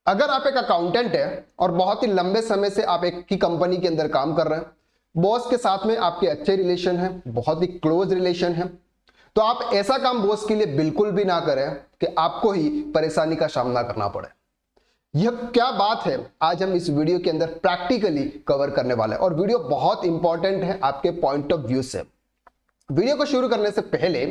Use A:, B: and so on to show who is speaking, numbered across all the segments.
A: अगर आप एक अकाउंटेंट है और बहुत ही लंबे समय से आप एक की कंपनी के अंदर काम कर रहे हैं, बॉस के साथ में आपके अच्छे रिलेशन है, बहुत ही क्लोज रिलेशन है, तो आप ऐसा काम बॉस के लिए बिल्कुल भी ना करें कि आपको ही परेशानी का सामना करना पड़े। यह क्या बात है, आज हम इस वीडियो के अंदर प्रैक्टिकली कवर करने वाले हैं और वीडियो बहुत इंपॉर्टेंट है आपके पॉइंट ऑफ व्यू से। वीडियो को शुरू करने से पहले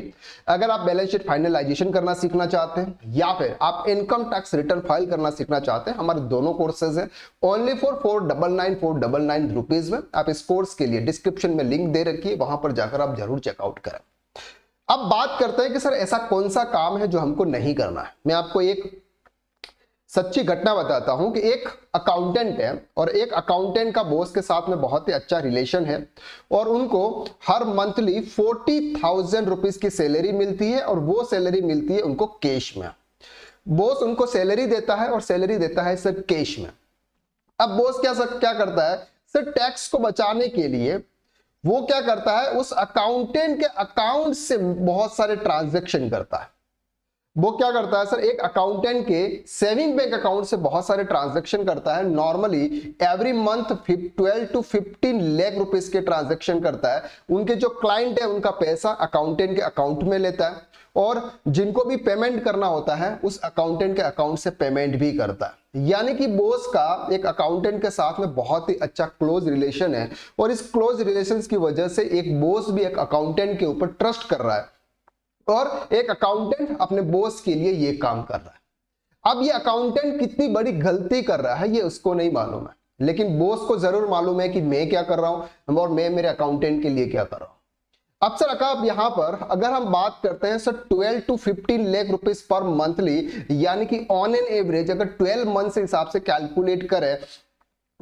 A: अगर आप बैलेंस शीट फाइनलाइजेशन करना सीखना चाहते हैं या फिर आप इनकम टैक्स रिटर्न फाइल करना सीखना चाहते हैं, हमारे दोनों कोर्सेज हैं ओनली फॉर 499 रुपीज में। आप इस कोर्स के लिए डिस्क्रिप्शन में लिंक दे रखी है, वहां पर जाकर आप जरूर चेकआउट करें। अब बात करते हैं कि सर ऐसा कौन सा काम है जो हमको नहीं करना है। मैं आपको एक सच्ची घटना बताता हूं कि एक अकाउंटेंट है और एक अकाउंटेंट का बॉस के साथ में बहुत ही अच्छा रिलेशन है और उनको हर मंथली 40,000 रुपीज की सैलरी मिलती है और वो सैलरी मिलती है उनको कैश में। बॉस उनको सैलरी देता है और सैलरी देता है सर कैश में। अब बॉस क्या करता है सर, टैक्स को बचाने के लिए वो क्या करता है, उस अकाउंटेंट के अकाउंट से बहुत सारे ट्रांजैक्शन करता है। वो क्या करता है सर, एक अकाउंटेंट के सेविंग बैंक अकाउंट से बहुत सारे ट्रांजैक्शन करता है। Normally every month 12 to 15 lakh rupees के ट्रांजैक्शन करता है। उनके जो क्लाइंट है उनका पैसा अकाउंटेंट के अकाउंट में लेता है और जिनको भी पेमेंट करना होता है उस अकाउंटेंट के अकाउंट से पेमेंट भी करता है। यानी कि बॉस का एक अकाउंटेंट के साथ में बहुत ही अच्छा क्लोज रिलेशन है और इस क्लोज रिलेशन की वजह से एक बॉस भी एक अकाउंटेंट के ऊपर ट्रस्ट कर रहा है और एक अकाउंटेंट अपने बॉस के लिए ये काम कर रहा है। अब ये अकाउंटेंट कितनी बड़ी गलती कर रहा है ये उसको नहीं मालूम है, लेकिन बॉस को जरूर मालूम है कि मैं क्या कर रहा हूं और मैं मेरे अकाउंटेंट के लिए क्या कर रहा हूं। अब सर अब यहां पर अगर हम बात करते हैं सर 12 to 15 लाख रुपीस पर मंथली, यानी कि ऑन एन एवरेज अगर 12 मंथ के हिसाब से कैलकुलेट करें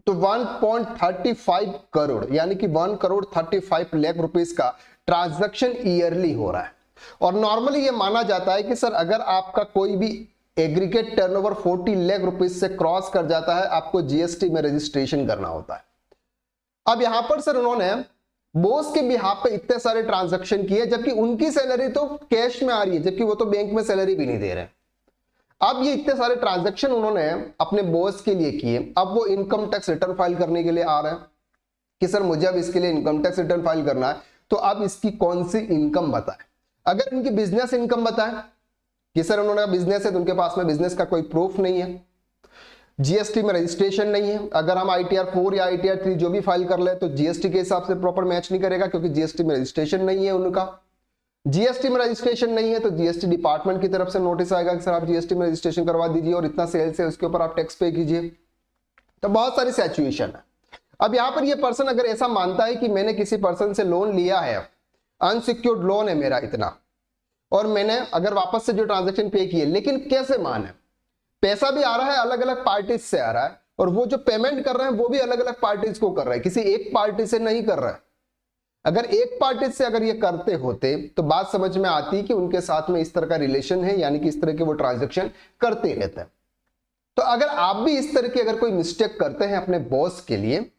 A: तो 1.35 करोड़ यानी कि 1.35 करोड़ रुपीस का ट्रांजैक्शन ईयरली हो रहा है। और नॉर्मली ये माना जाता है कि सर अगर आपका कोई भी एग्रीगेट टर्नओवर 40 लाख रुपीस से क्रॉस कर जाता है आपको जीएसटी में रजिस्ट्रेशन करना होता है। अब यहां पर सर उन्होंने बॉस के बिहाफ पे इतने सारे ट्रांजैक्शन किए जबकि उनकी सैलरी तो कैश में आ रही है, जबकि वो तो बैंक में सैलरी भी नहीं दे रहे। अब ये इतने सारे ट्रांजैक्शन उन्होंने अपने बॉस के लिए किए। अब वो इनकम टैक्स रिटर्न फाइल करने के लिए आ रहे हैं कि सर मुझे अब इसके लिए इनकम टैक्स रिटर्न फाइल करना है, तो अब इसकी कौन सी इनकम बताए। अगर इनकी बिजनेस इनकम बताए कि सर उन्होंने बिजनेस है तो उनके पास में बिजनेस का कोई प्रूफ नहीं है, जीएसटी में रजिस्ट्रेशन नहीं है। अगर हम ITR 4 या ITR 3 जो भी फाइल कर ले तो जीएसटी के हिसाब से प्रॉपर मैच नहीं करेगा क्योंकि जीएसटी में रजिस्ट्रेशन नहीं है उनका। जीएसटी में रजिस्ट्रेशन नहीं है तो जीएसटी डिपार्टमेंट की तरफ से नोटिस आएगा कि सर आप जीएसटी में रजिस्ट्रेशन करवा दीजिए और इतना सेल्स है उसके ऊपर आप टैक्स पे कीजिए। तो बहुत सारी सिचुएशन है। अब यहां पर ये पर्सन अगर ऐसा मानता है कि मैंने किसी पर्सन से लोन लिया है, अनसिक्योर्ड लोन है मेरा इतना, और मैंने अगर वापस से जो ट्रांजैक्शन पे किए, लेकिन कैसे माने, पैसा भी आ रहा है अलग अलग पार्टीज से आ रहा है और वो जो पेमेंट कर रहे हैं वो भी अलग अलग पार्टीज को कर रहा है, किसी एक पार्टी से नहीं कर रहा है। अगर एक पार्टी से अगर ये करते होते तो बात समझ में आती कि उनके साथ में इस तरह का रिलेशन है, यानी कि इस तरह के वो ट्रांजैक्शन करते रहते हैं। तो अगर आप भी इस तरह की अगर कोई मिस्टेक करते हैं अपने बॉस के लिए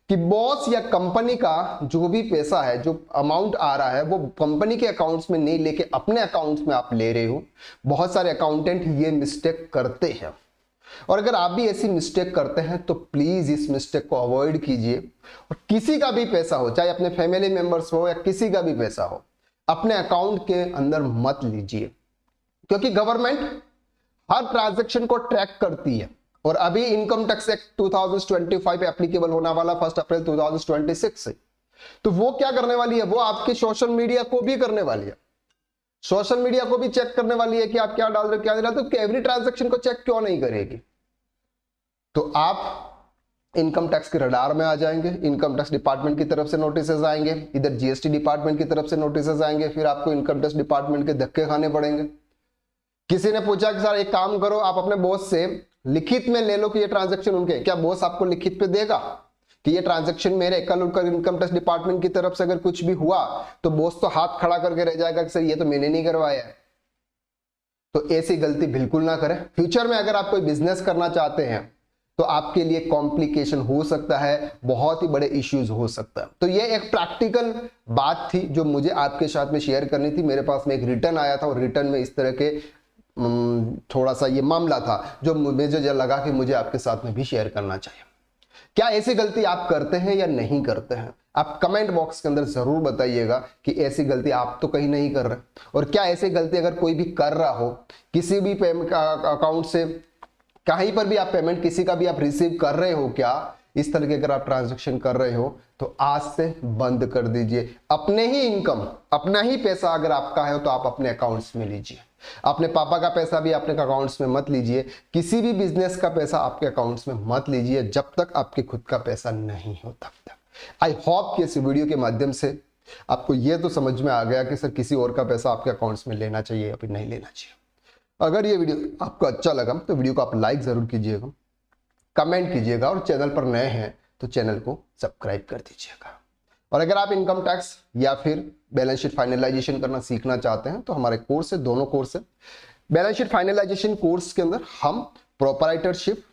A: कि बॉस या कंपनी का जो भी पैसा है, जो अमाउंट आ रहा है वो कंपनी के अकाउंट्स में नहीं लेके अपने अकाउंट्स में आप ले रहे हो, बहुत सारे अकाउंटेंट ये मिस्टेक करते हैं। और अगर आप भी ऐसी मिस्टेक करते हैं तो प्लीज इस मिस्टेक को अवॉइड कीजिए और किसी का भी पैसा हो, चाहे अपने फैमिली मेंबर्स हो या किसी का भी पैसा हो, अपने अकाउंट के अंदर मत लीजिए, क्योंकि गवर्नमेंट हर ट्रांजैक्शन को ट्रैक करती है। और अभी इनकम टैक्स एक्ट 2025 एप्लीकेबल होना वाला 1 अप्रैल 2026 से, तो वो क्या करने वाली है, वो आपके सोशल मीडिया को भी करने वाली है, सोशल मीडिया को भी चेक करने वाली है कि आप क्या डाल रहे हो क्या नहीं डाल रहे हो। तो एवरी ट्रांजैक्शन को चेक क्यों नहीं करेगी। तो आप इनकम टैक्स के रडार में आ जाएंगे, इनकम टैक्स डिपार्टमेंट की तरफ से नोटिस आएंगे, इधर जीएसटी डिपार्टमेंट की तरफ से नोटिस आएंगे, फिर आपको इनकम टैक्स डिपार्टमेंट के धक्के खाने पड़ेंगे। किसी ने पूछा कि सर एक काम करो, आप अपने बॉस से लिखित में ले लो कि ये ट्रांजैक्शन उनके, क्या बॉस आपको लिखित पे देगा कि ये ट्रांजैक्शन मेरे? कल उनका इनकम टैक्स डिपार्टमेंट की तरफ से अगर कुछ भी हुआ तो बॉस तो हाथ खड़ा करके रह जाएगा कि सर ये तो मैंने नहीं करवाया है। तो ऐसी गलती बिल्कुल ना करें। फ्यूचर में अगर आप कोई बिजनेस करना चाहते हैं तो आपके लिए कॉम्प्लिकेशन हो सकता है, बहुत ही बड़े इश्यूज हो सकता है। तो ये एक प्रैक्टिकल बात थी जो मुझे आपके साथ में शेयर करनी थी। मेरे पास में एक रिटर्न आया था और रिटर्न में इस तरह के थोड़ा सा ये मामला था जो मुझे लगा कि मुझे आपके साथ में भी शेयर करना चाहिए। क्या ऐसी गलती आप करते हैं या नहीं करते हैं? आप कमेंट बॉक्स के अंदर जरूर बताइएगा कि ऐसी गलती आप तो कहीं नहीं कर रहे, और क्या ऐसी गलती अगर कोई भी कर रहा हो, किसी भी पेमेंट अकाउंट से कहीं पर भी आप पेमेंट किसी का भी आप रिसीव कर रहे हो, क्या इस तरह के अगर आप ट्रांजैक्शन कर रहे हो तो आज से बंद कर दीजिए। अपने ही इनकम, अपना ही पैसा अगर आपका है तो आप अपने अकाउंट्स में लीजिए। अपने पापा का पैसा भी अपने अकाउंट्स में मत लीजिए, किसी भी बिजनेस का पैसा आपके अकाउंट्स में मत लीजिए जब तक आपके खुद का पैसा नहीं हो तब तक। आई होप कि इस वीडियो के माध्यम से आपको यह तो समझ में आ गया कि सर किसी और का पैसा आपके अकाउंट्स में लेना चाहिए या फिर नहीं लेना चाहिए। अगर ये वीडियो आपको अच्छा लगा तो वीडियो को आप लाइक जरूर कीजिएगा, कमेंट कीजिएगा, और चैनल पर नए हैं तो चैनल को सब्सक्राइब कर दीजिएगा। और अगर आप इनकम टैक्स या फिर बैलेंस शीट फाइनलाइजेशन करना सीखना चाहते हैं तो हमारे कोर्स है, दोनों कोर्स है। बैलेंस शीट फाइनलाइजेशन कोर्स के अंदर हम प्रोपराइटरशिप,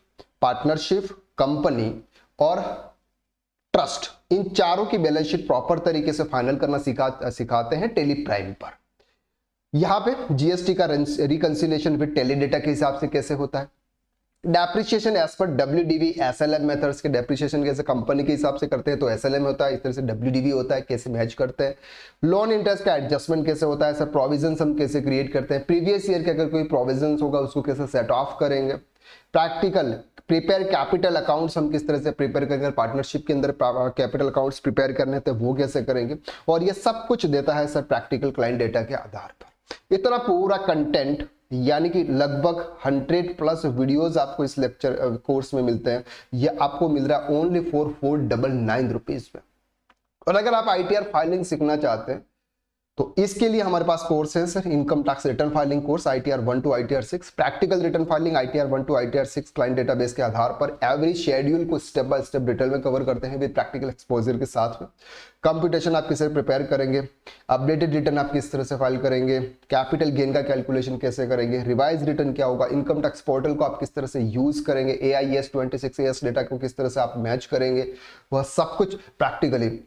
A: पार्टनरशिप, कंपनी और ट्रस्ट, इन चारों की बैलेंस शीट प्रॉपर तरीके से फाइनल करना सिखाते हैं टेली प्राइम पर। यहां पे जीएसटी का रिकंसिलिएशन विद टेली डेटा के हिसाब से कैसे होता है, डेप्रिसिएशन एज पर WDV SLM मेथड्स के डेप्रिसिएशन कैसे कंपनी के हिसाब से करते हैं तो SLM होता है, इस तरह से WDV होता है, कैसे मैच करते हैं। लोन इंटरेस्ट का एडजस्टमेंट कैसे होता है, सर प्रोविजन हम कैसे क्रिएट करते हैं, प्रीवियस ईयर के अगर कोई प्रोविजन होगा उसको कैसे सेट ऑफ करेंगे। प्रैक्टिकल प्रिपेयर कैपिटल अकाउंट्स हम किस तरह से प्रिपेयर करेंगे, पार्टनरशिप के अंदर कैपिटल अकाउंट्स प्रिपेयर करने थे वो कैसे करेंगे, और ये सब कुछ देता है सर प्रैक्टिकल क्लाइंट डेटा के आधार पर। इतना पूरा कंटेंट यानी कि लगभग 100+ वीडियोस आपको इस लेक्चर कोर्स में मिलते हैं। ये आपको मिल रहा है ओनली फॉर 499 रुपीज में। और अगर आप ITR फाइलिंग सीखना चाहते हैं तो इसके लिए हमारे पास कोर्स है sir income tax return filing course ITR 1 to ITR 6, practical return filing ITR 1 to ITR 6 client database के आधार पर एवरी शेड्यूल को स्टेप बाय स्टेप डिटेल में कवर करते हैं विद प्रैक्टिकल एक्सपोजर के साथ में। कंप्यूटेशन आप किस तरह प्रिपेयर करेंगे, अपडेटेड रिटर्न आप किस तरह से फाइल करेंगे, कैपिटल गेन का कैलकुलेशन कैसे करेंगे, रिवाइज रिटर्न क्या होगा, इनकम टैक्स पोर्टल को आप किस तरह से यूज करेंगे, AIS 26AS डेटा को किस तरह से आप मैच करेंगे, वह सब कुछ प्रैक्टिकली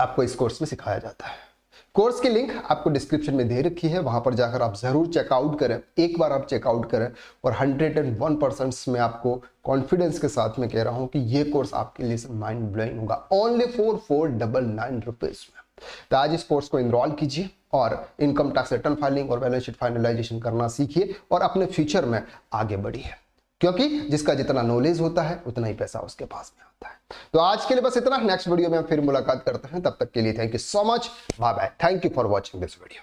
A: आपको इस कोर्स में सिखाया जाता है। कोर्स की लिंक आपको डिस्क्रिप्शन में दे रखी है, वहां पर जाकर आप जरूर चेकआउट करें। एक बार आप चेकआउट करें और 101% में आपको कॉन्फिडेंस के साथ में कह रहा हूं कि ये कोर्स आपके लिए माइंड ब्लोइंग होगा ओनली फॉर 499 रुपीज में। तो आज इस कोर्स को इनरोल कीजिए और इनकम टैक्स रिटर्न फाइलिंग और बैलेंस शीट फाइनलाइजेशन करना सीखिए और अपने फ्यूचर में आगे बढ़िए, क्योंकि जिसका जितना नॉलेज होता है उतना ही पैसा उसके पास में आता है। तो आज के लिए बस इतना, नेक्स्ट वीडियो में हम फिर मुलाकात करते हैं, तब तक के लिए thank you so much, bye bye, thank you for watching this video.